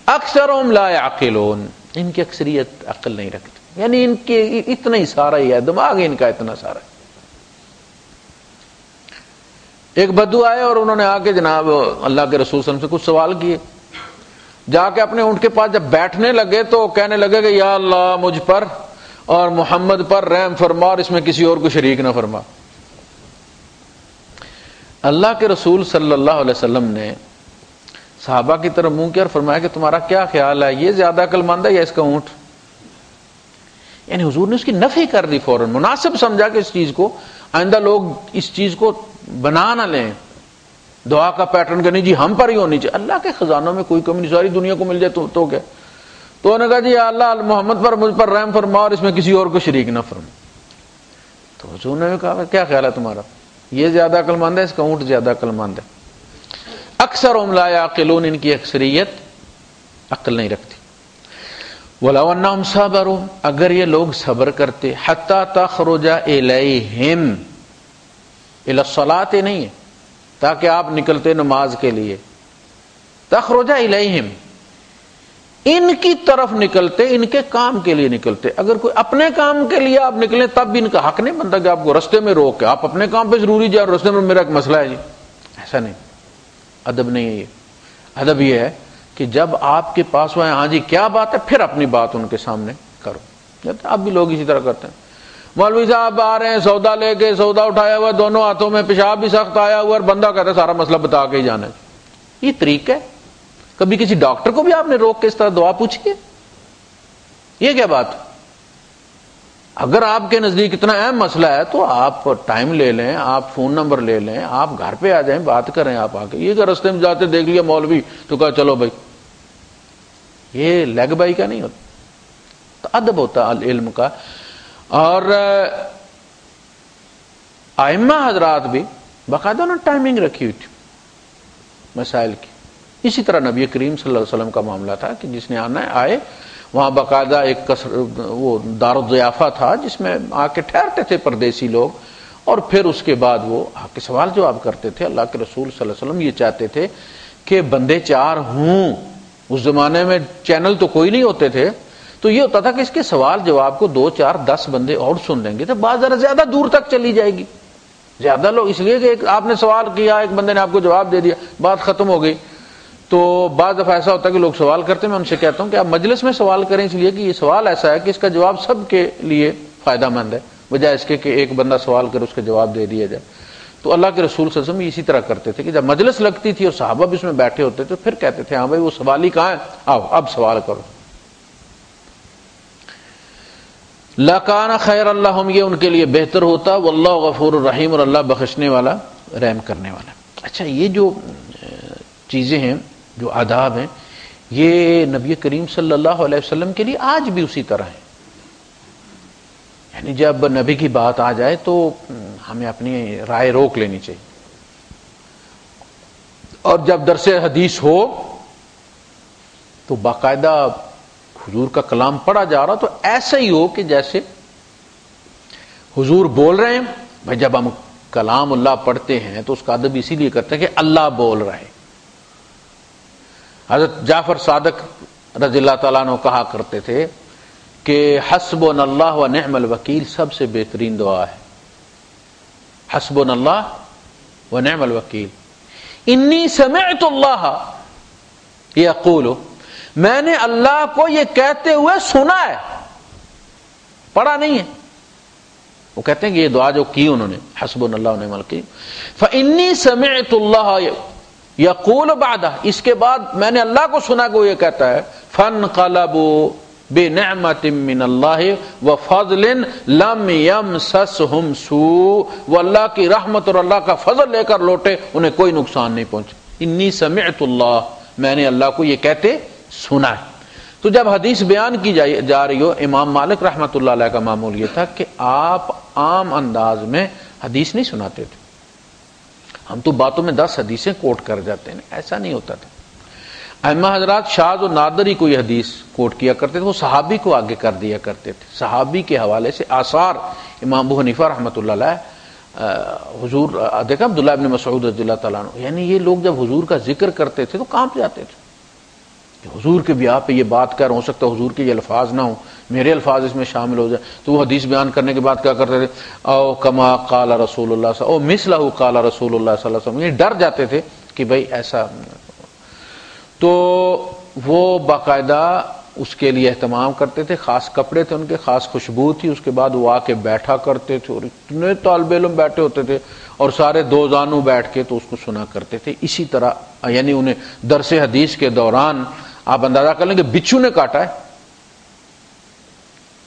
[SPEAKER 1] اکثرهم لا يعقلون، ان کی اکثریت عقل نہیں رکھتی، یعنی ان کے اتنا ہی سارا ہی ہے، دماغ ان کا اتنا سارا ہے. ایک بدو آئے اور انہوں نے آ کے جناب اللہ کے رسول صلی اللہ علیہ وسلم سے کچھ سوال کیے. جا کے اپنے اونٹ کے پاس جب بیٹھنے لگے تو کہنے لگے کہ یا اللہ مجھ پر اور محمد پر رحم فرما اور اس میں کسی اور کو شریک نہ فرما. اللہ کے رسول صلی اللہ علیہ وسلم نے صحابہ کی طرف منہ کیا اور فرمایا کہ تمہارا کیا خیال ہے، یہ زیادہ عقل مند ہے یا اس کا اونٹ؟ یعنی حضور نے اس کی نفی کر دی فوراً، مناسب سمجھا کہ اس چیز کو آئندہ لوگ اس چیز کو بنا نہ لیں دعا کا پیٹرن کہ نہیں جی ہم پر ہی ہونی چاہیے، اللہ کے خزانوں میں کوئی کمی نہیں، ساری دنیا کو مل جائے تو کیا. تو انہوں نے کہا جی اللہ محمد پر مجھ پر رحم فرما اور اس میں کسی اور کو شریک نہ فرما. تو حضور نے کہا کیا خیال ہے تمہارا، یہ زیادہ عقل مند ہے اس کا اونٹ زیادہ عقل مند ہے. اکثرهم لا یعقلون، ان کی اکثریت عقل نہیں رکھتی. وَلَوْ أَنَّهُمْ صَبَرُوا، اگر یہ لوگ صبر کرتے، حَتَّى تَخْرُجَ إِلَيْهِمْ، إِلَى الصَّلَاةِ نہیں ہے تاکہ آپ نکلتے نماز کے لیے، تخرج الیہم، ان کی طرف نکلتے، ان کے کام کے لیے نکلتے. اگر کوئی اپنے کام کے لیے آپ نکلیں تب بھی ان کا حق نہیں بنتا کہ آپ کو رستے میں روک کے آپ اپنے کام پہ ضروری جائے اور رستے میں میرا ایک مسئلہ ہے جی، ایسا نہیں. ادب نہیں ہے یہ. ادب یہ ہے کہ جب آپ کے پاس وہ ہاں جی کیا بات ہے، پھر اپنی بات ان کے سامنے کرو. اب بھی لوگ اسی طرح کرتے ہیں. مولوی صاحب آ رہے ہیں سودا لے کے، سودا اٹھایا ہوا دونوں ہاتھوں میں، پیشاب بھی سخت آیا ہوا اور بندہ کہتا ہے سارا مسئلہ بتا کے ہی جانا ہے. یہ طریقہ ہے؟ کبھی کسی ڈاکٹر کو بھی آپ نے روک کے اس طرح دعا پوچھی ہے؟ یہ کیا بات؟ اگر آپ کے نزدیک اتنا اہم مسئلہ ہے تو آپ ٹائم لے لیں، آپ فون نمبر لے لیں، آپ گھر پہ آ جائیں، بات کریں آپ آ کے. یہ کہ رستے میں جاتے دیکھ لیا مولوی تو کہا چلو بھائی، یہ لیگ بائی کا نہیں ہوتا، تو ادب ہوتا علم کا. اور ائمہ حضرات بھی باقاعدہ نے ٹائمنگ رکھی ہوئی تھی مسائل کی. اسی طرح نبی کریم صلی اللہ علیہ وسلم کا معاملہ تھا کہ جس نے آنا ہے آئے، وہاں باقاعدہ ایک وہ دار الضیافہ تھا جس میں آ کے ٹھہرتے تھے پردیسی لوگ، اور پھر اس کے بعد وہ آ کے سوال جواب کرتے تھے. اللہ کے رسول صلی اللہ علیہ وسلم یہ چاہتے تھے کہ بندے چار ہوں. اس زمانے میں چینل تو کوئی نہیں ہوتے تھے، تو یہ ہوتا تھا کہ اس کے سوال جواب کو 2 4 10 بندے اور سن لیں گے تو بات ذرا زیادہ دور تک چلی جائے گی. زیادہ لوگ اس لیے کہ آپ نے سوال کیا، ایک بندے نے آپ کو جواب دے دیا، بات ختم ہو گئی. تو بعض دفعہ ایسا ہوتا ہے کہ لوگ سوال کرتے ہیں، میں ان سے کہتا ہوں کہ آپ مجلس میں سوال کریں، اس لیے کہ یہ سوال ایسا ہے کہ اس کا جواب سب کے لیے فائدہ مند ہے، بجائے اس کے کہ ایک بندہ سوال کر اس کا جواب دے دیا جائے. تو اللہ کے رسول صلی اللہ علیہ وسلم اسی طرح کرتے تھے کہ جب مجلس لگتی تھی اور صحابہ بھی اس میں بیٹھے ہوتے تھے پھر کہتے تھے ہاں بھائی وہ سوالی کہاں ہے، آؤ اب سوال کرو. لَكَانَ خَيْرًا لَهُمْ، یہ ان کے لیے بہتر ہوتا. واللہ غفور الرحیم، اور اللہ بخشنے والا رحم کرنے والا. اچھا، یہ جو چیزیں ہیں، جو آداب ہیں، یہ نبی کریم صلی اللہ علیہ وسلم کے لیے آج بھی اسی طرح ہیں. یعنی جب نبی کی بات آ جائے تو ہمیں اپنی رائے روک لینی چاہیے، اور جب درس حدیث ہو تو باقاعدہ حضور کا کلام پڑھا جا رہا تو ایسا ہی ہو کہ جیسے حضور بول رہے ہیں. بھائی جب ہم کلام اللہ پڑھتے ہیں تو اس کا ادب اسی لیے کرتے ہیں کہ اللہ بول رہے ہیں. حضرت جعفر صادق رضی اللہ تعالیٰ عنہ کہا کرتے تھے کہ حسبنا اللہ و نعم الوکیل سب سے بہترین دعا ہے. حسبنا اللہ و نعم الوکیل. انی سمعت اللہ یقول، میں نے اللہ کو یہ کہتے ہوئے سنا ہے، پڑھا نہیں ہے. وہ کہتے ہیں کہ یہ دعا جو کی انہوں نے حسبنا اللہ و نعم الوکیل، فانی سمعت اللہ یقول بعدہ، اس کے بعد میں نے اللہ کو سنا کہ وہ یہ کہتا ہے فانقلبوا بنعمت من اللہ وفضل لم یمسسہم سوء، وہ اللہ کی رحمت اور اللہ کا فضل لے کر لوٹے، انہیں کوئی نقصان نہیں پہنچا. انی سمعت اللہ، میں نے اللہ کو یہ کہتے سنا ہے. تو جب حدیث بیان کی جا رہی ہو، امام مالک رحمۃ اللہ علیہ کا معمول یہ تھا کہ آپ عام انداز میں حدیث نہیں سناتے تھے. ہم تو باتوں میں 10 حدیثیں کوٹ کر جاتے ہیں، ایسا نہیں ہوتا تھا. ائمہ حضرات شاذ و نادر ہی کوئی حدیث کوٹ کیا کرتے تھے، وہ صحابی کو آگے کر دیا کرتے تھے. صحابی کے حوالے سے آثار امام ابو حنیفہ رحمۃ اللہ علیہ، حضور دیکھا عبداللہ ابن مسعود رضی اللہ تعالیٰ عنہ، یعنی یہ لوگ جب حضور کا ذکر کرتے تھے تو کانپ جاتے تھے کہ حضور کے بیاہ پہ یہ بات کر، ہو سکتا ہے حضور کے یہ الفاظ نہ ہوں، میرے الفاظ اس میں شامل ہو جائے. تو وہ حدیث بیان کرنے کے بعد کیا کرتے تھے، او کما قال رسول اللہ او مثلہ قال رسول اللہ صلی اللہ علیہ وسلم، یہ ڈر جاتے تھے کہ بھائی ایسا. تو وہ باقاعدہ اس کے لیے اہتمام کرتے تھے، خاص کپڑے تھے ان کے، خاص خوشبو تھی. اس کے بعد وہ آ کے بیٹھا کرتے تھے اور اتنے طالب علم بیٹھے ہوتے تھے اور سارے 2 زانو بیٹھ کے تو اس کو سنا کرتے تھے. اسی طرح یعنی انہیں درس حدیث کے دوران آپ اندازہ کر لیں کہ بچھو نے کاٹا ہے،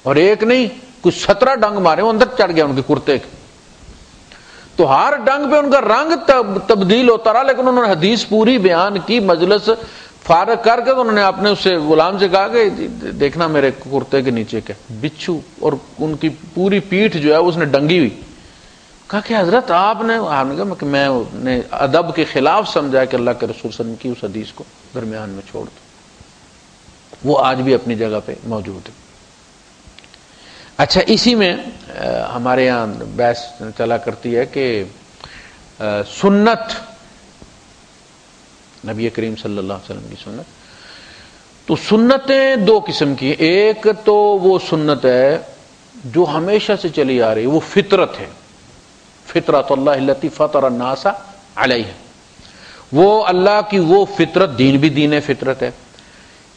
[SPEAKER 1] اور ایک نہیں کچھ 17 ڈنگ مارے، وہ اندر چڑھ گیا ان کے کرتے کے، تو ہر ڈنگ پہ ان کا رنگ تبدیل ہوتا رہا، لیکن انہوں نے حدیث پوری بیان کی، مجلس فارغ کر کے تو انہوں نے اپنے اس سے غلام سے کہا کہ دیکھنا میرے کرتے کے نیچے کے بچھو، اور ان کی پوری پیٹھ جو ہے اس نے ڈنگی ہوئی. کہا کہ حضرت آپ نے کہا کہ میں نے ادب کے خلاف سمجھا کہ اللہ کے رسول صلی اللہ علیہ وسلم کی اس حدیث کو درمیان میں چھوڑ دو. وہ آج بھی اپنی جگہ پہ موجود ہے. اچھا، اسی میں ہمارے یہاں بحث چلا کرتی ہے کہ سنت نبی کریم صلی اللہ علیہ وسلم کی سنت، تو سنتیں دو قسم کی ہیں. ایک تو وہ سنت ہے جو ہمیشہ سے چلی آ رہی ہے، وہ فطرت ہے، فطرت اللہ التی فطر الناس علیہ، وہ اللہ کی وہ فطرت، دین بھی دین فطرت ہے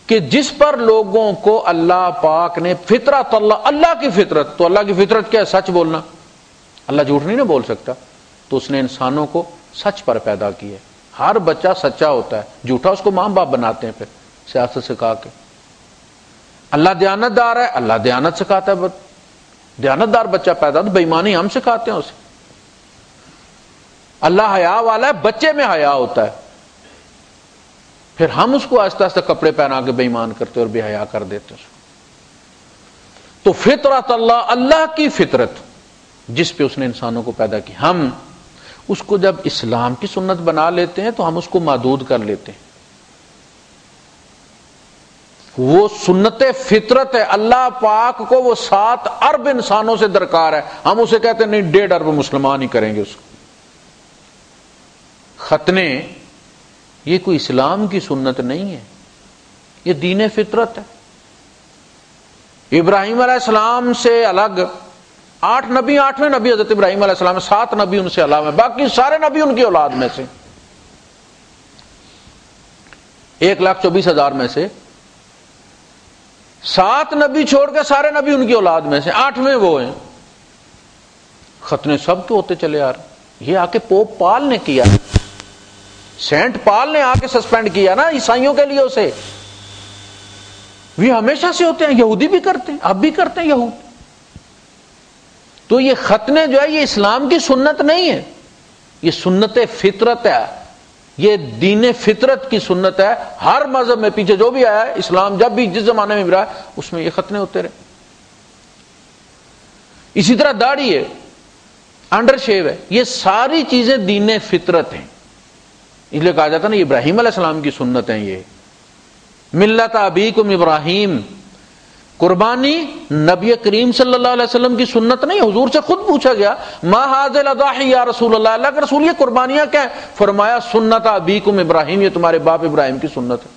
[SPEAKER 1] کہ جس پر لوگوں کو اللہ پاک نے فطرت اللہ کی فطرت، تو اللہ کی فطرت کیا ہے؟ سچ بولنا. اللہ جھوٹ نہیں نہ بول سکتا، تو اس نے انسانوں کو سچ پر پیدا کیا ہے. ہر بچہ سچا ہوتا ہے، جھوٹا اس کو ماں باپ بناتے ہیں پھر سیاست سکھا کے. اللہ دیانت دار ہے، اللہ دیانت سکھاتا ہے، دیانت دار بچہ پیدا، تو بے ایمانی ہم سکھاتے ہیں اسے. اللہ حیا والا ہے، بچے میں حیا ہوتا ہے، پھر ہم اس کو آہستہ آہستہ کپڑے پہنا کے بے ایمان کرتے اور بے حیا کر دیتے اس کو. تو فطرت اللہ کی فطرت جس پہ اس نے انسانوں کو پیدا کی، ہم اس کو جب اسلام کی سنت بنا لیتے ہیں تو ہم اس کو محدود کر لیتے ہیں. وہ سنت فطرت ہے، اللہ پاک کو وہ 7 ارب انسانوں سے درکار ہے، ہم اسے کہتے ہیں نہیں 1.5 ارب مسلمان ہی کریں گے اس کو. ختنے یہ کوئی اسلام کی سنت نہیں ہے، یہ دین فطرت ہے. ابراہیم علیہ السلام سے الگ 8 نبی، 8ویں نبی حضرت ابراہیم علیہ السلام، 7 نبی ان سے علاوہ، باقی سارے نبی ان کی اولاد میں سے. 1,24,000 میں سے 7 نبی چھوڑ کے سارے نبی ان کی اولاد میں سے، 8ویں وہ ہیں. ختنے سب کے ہوتے چلے آ رہے. یہ آ کے پوپ پال نے کیا، سینٹ پال نے آ کے سسپینڈ کیا نا عیسائیوں کے لیے اسے. وہ ہمیشہ سے ہوتے ہیں، یہودی بھی کرتے ہیں، اب بھی کرتے ہیں یہود. تو یہ ختنے جو ہے یہ اسلام کی سنت نہیں ہے، یہ سنت فطرت ہے، یہ دین فطرت کی سنت ہے. ہر مذہب میں پیچھے جو بھی آیا ہے، اسلام جب بھی جس زمانے میں بھی رہا ہے اس میں یہ ختنے ہوتے رہے. اسی طرح داڑھی ہے، انڈر شیو ہے، یہ ساری چیزیں دین فطرت ہیں. اس لیے کہا جاتا ہے نا ابراہیم علیہ السلام کی سنت ہیں. یہ ملت ابیکم ابراہیم، قربانی نبی کریم صلی اللہ علیہ وسلم کی سنت نہیں. حضور سے خود پوچھا گیا ما ھذا الاضاحی یا رسول اللہ، اللہ کے رسول یہ قربانیاں کیا ہیں؟ فرمایا سنت ابیکم ابراہیم، یہ تمہارے باپ ابراہیم کی سنت ہے.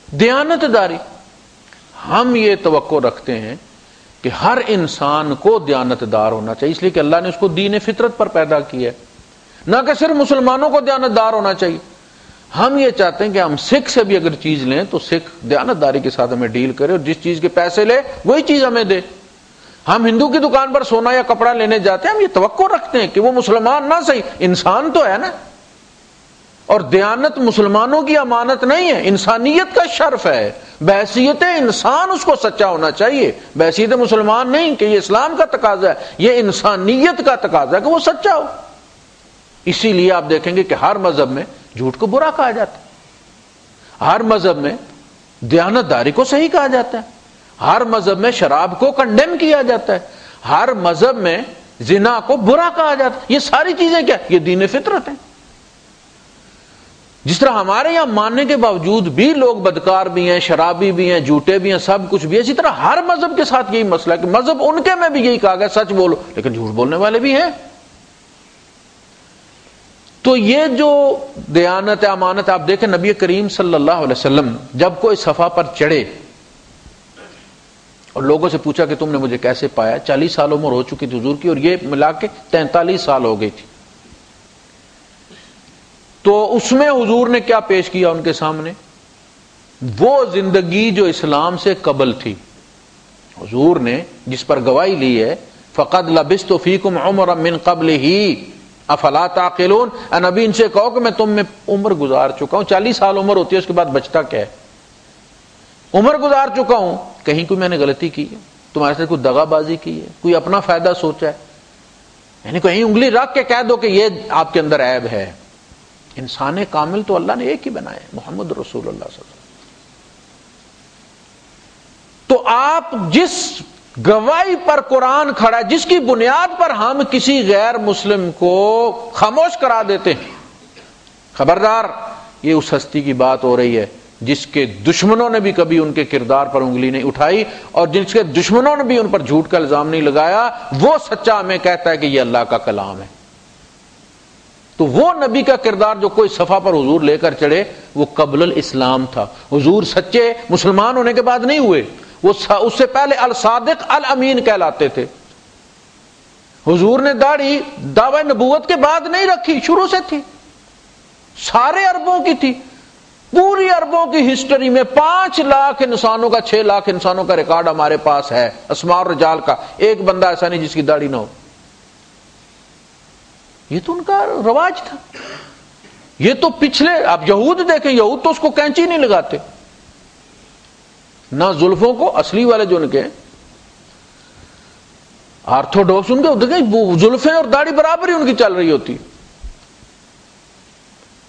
[SPEAKER 1] دیانت داری، ہم یہ توقع رکھتے ہیں کہ ہر انسان کو دیانت دار ہونا چاہیے، اس لیے کہ اللہ نے اس کو دین فطرت پر پیدا کیا ہے، نہ کہ صرف مسلمانوں کو دیانت دار ہونا چاہیے. ہم یہ چاہتے ہیں کہ ہم سکھ سے بھی اگر چیز لیں تو سکھ دیانت داری کے ساتھ ہمیں ڈیل کرے، اور جس چیز کے پیسے لے وہی چیز ہمیں دے. ہم ہندو کی دکان پر سونا یا کپڑا لینے جاتے ہیں، ہم یہ توقع رکھتے ہیں کہ وہ مسلمان نہ صحیح انسان تو ہے نا. اور دیانت مسلمانوں کی امانت نہیں ہے، انسانیت کا شرف ہے. بحیثیت انسان اس کو سچا ہونا چاہیے، بحیثیت مسلمان نہیں کہ یہ اسلام کا تقاضا ہے، یہ انسانیت کا تقاضا ہے کہ وہ سچا ہو. اسی لیے آپ دیکھیں گے کہ ہر مذہب میں جھوٹ کو برا کہا جاتا ہے، ہر مذہب میں دیانت داری کو صحیح کہا جاتا ہے، ہر مذہب میں شراب کو کنڈیم کیا جاتا ہے، ہر مذہب میں زنا کو برا کہا جاتا ہے. یہ ساری چیزیں کیا؟ یہ دین فطرت ہیں. جس طرح ہمارے یہاں ماننے کے باوجود بھی لوگ بدکار بھی ہیں، شرابی بھی ہیں، جھوٹے بھی ہیں، سب کچھ بھی ہے، اسی طرح ہر مذہب کے ساتھ یہی مسئلہ ہے کہ مذہب ان کے میں بھی یہی کہا گیا سچ بولو، لیکن جھوٹ بولنے والے بھی ہیں. تو یہ جو دیانت امانت، آپ دیکھیں نبی کریم صلی اللہ علیہ وسلم جب کوئی صفا پر چڑھے اور لوگوں سے پوچھا کہ تم نے مجھے کیسے پایا، 40 سال عمر ہو چکی تھی حضور کی، اور یہ ملا کے 43 سال ہو گئی تھی. تو اس میں حضور نے کیا پیش کیا ان کے سامنے؟ وہ زندگی جو اسلام سے قبل تھی. حضور نے جس پر گواہی لی ہے فقد لبثت فیکم عمرا من قبلہ افلا تعقلون، اے نبی ان سے کہو کہ میں تم میں عمر گزار چکا ہوں. 40 سال عمر ہوتی ہے، اس کے بعد بچتا کیا ہے؟ عمر گزار چکا ہوں، کہیں کوئی میں نے غلطی کی ہے، تمہارے ساتھ کوئی دغا بازی کی ہے، کوئی اپنا فائدہ سوچا ہے، یعنی کہیں انگلی رکھ کے کہہ دو کہ یہ آپ کے اندر عیب ہے۔ انسان کامل تو اللہ نے ایک ہی بنایا ہے، محمد رسول اللہ صلی اللہ علیہ وسلم۔ تو آپ جس گواہی پر قرآن کھڑا ہے، جس کی بنیاد پر ہم کسی غیر مسلم کو خاموش کرا دیتے ہیں، خبردار یہ اس ہستی کی بات ہو رہی ہے جس کے دشمنوں نے بھی کبھی ان کے کردار پر انگلی نہیں اٹھائی، اور جس کے دشمنوں نے بھی ان پر جھوٹ کا الزام نہیں لگایا، وہ سچا ہمیں کہتا ہے کہ یہ اللہ کا کلام ہے۔ تو وہ نبی کا کردار جو کوئی صفحہ پر حضور لے کر چڑھے، وہ قبل الاسلام تھا۔ حضور سچے مسلمان ہونے کے بعد نہیں ہوئے، وہ اس سے پہلے الصادق الامین کہلاتے تھے۔ حضور نے داڑھی دعوی نبوت کے بعد نہیں رکھی، شروع سے تھی، سارے عربوں کی تھی۔ پوری عربوں کی ہسٹری میں 5 لاکھ انسانوں کا، 6 لاکھ انسانوں کا ریکارڈ ہمارے پاس ہے، اسماء الرجال کا، ایک بندہ ایسا نہیں جس کی داڑھی نہ ہو۔ یہ تو ان کا رواج تھا۔ یہ تو پچھلے، آپ یہود دیکھیں، یہود تو اس کو کینچی نہیں لگاتے، نہ زلفوں کو، اصلی والے جو ان کے آرتھوڈوکس ان کے زلفیں اور داڑھی برابر ہی ان کی چل رہی ہوتی۔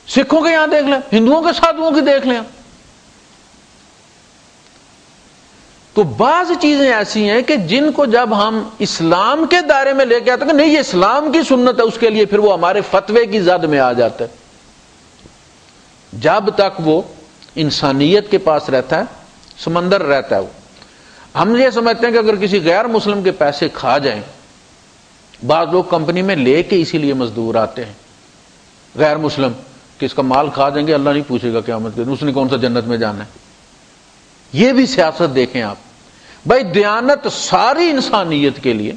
[SPEAKER 1] سکھوں کے یہاں دیکھ لیں، ہندوؤں کے سادھوؤں کی دیکھ لیں۔ تو بعض چیزیں ایسی ہیں کہ جن کو جب ہم اسلام کے دائرے میں لے کے آتے ہیں کہ نہیں یہ اسلام کی سنت ہے، اس کے لیے پھر وہ ہمارے فتوے کی زد میں آ جاتا ہے۔ جب تک وہ انسانیت کے پاس رہتا ہے، سمندر رہتا ہے وہ۔ ہم یہ سمجھتے ہیں کہ اگر کسی غیر مسلم کے پیسے کھا جائیں، بعض لوگ کمپنی میں لے کے اسی لیے مزدور آتے ہیں، غیر مسلم، کہ اس کا مال کھا دیں گے اللہ نہیں پوچھے گا قیامت کے دن اس نے کون سا جنت میں جانا ہے۔ یہ بھی سیاست دیکھیں آپ، بھائی دیانت ساری انسانیت کے لیے،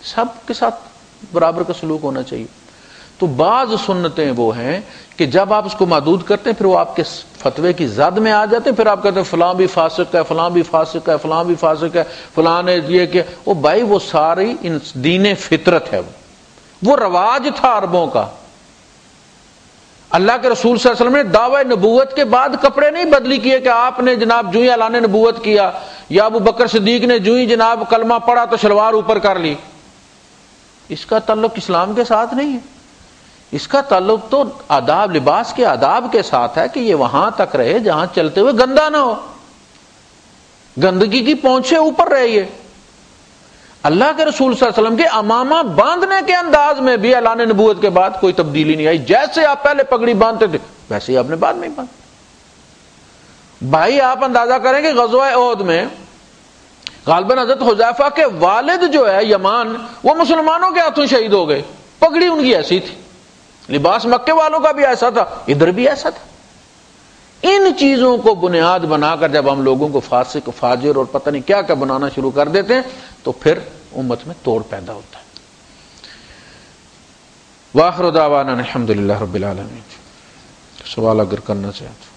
[SPEAKER 1] سب کے ساتھ برابر کا سلوک ہونا چاہیے۔ تو بعض سنتیں وہ ہیں کہ جب آپ اس کو محدود کرتے ہیں پھر وہ آپ کے فتوے کی زد میں آ جاتے ہیں، پھر آپ کہتے ہیں فلاں بھی فاسق ہے، فلاں بھی فاسق ہے، فلاں بھی فاسق ہے، فلاں نے یہ کہ وہ بھائی وہ ساری دین فطرت ہے، وہ رواج تھا عربوں کا۔ اللہ کے رسول صلی اللہ علیہ وسلم نے دعوی نبوت کے بعد کپڑے نہیں بدلی کیے کہ آپ نے جناب جو ہی اعلان نبوت کیا، یا ابو بکر صدیق نے جو ہی جناب کلمہ پڑھا تو شلوار اوپر کر لی۔ اس کا تعلق اسلام کے ساتھ نہیں ہے، اس کا تعلق تو آداب، لباس کے آداب کے ساتھ ہے کہ یہ وہاں تک رہے جہاں چلتے ہوئے گندا نہ ہو، گندگی کی پونچھیں اوپر رہے۔ یہ اللہ کے رسول صلی اللہ علیہ وسلم کے امامہ باندھنے کے انداز میں بھی اعلان نبوت کے بعد کوئی تبدیلی نہیں آئی، جیسے آپ پہلے پگڑی باندھتے تھے ویسے ہی آپ نے بعد میں باندھ۔ بھائی آپ اندازہ کریں کہ غزوہ احد میں غالباً حضرت حذیفہ کے والد جو ہے یمان، وہ مسلمانوں کے ہاتھوں شہید ہو گئے، پگڑی ان کی ایسی تھی، لباس مکے والوں کا بھی ایسا تھا، ادھر بھی ایسا تھا۔ ان چیزوں کو بنیاد بنا کر جب ہم لوگوں کو فاسق، فاجر اور پتہ نہیں کیا کیا بنانا شروع کر دیتے ہیں تو پھر امت میں توڑ پیدا ہوتا ہے۔ وآخر دعوانا الحمدللہ رب العالمین۔ سوال اگر کرنا چاہتے